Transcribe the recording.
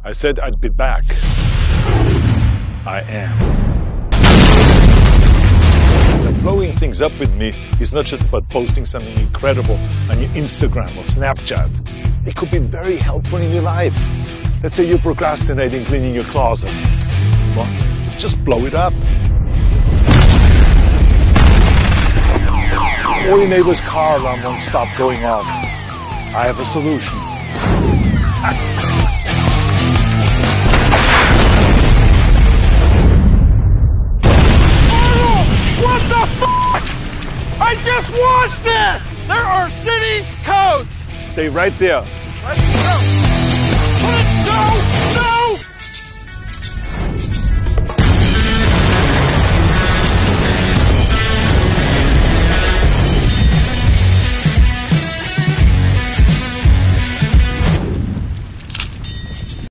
I said I'd be back. I am. And blowing things up with me is not just about posting something incredible on your Instagram or Snapchat. It could be very helpful in your life. Let's say you're procrastinating cleaning your closet. Well, just blow it up. Or your neighbor's car alarm won't stop going off. I have a solution. Arnold! What the f***? I just watched this! There are city codes! Stay right there.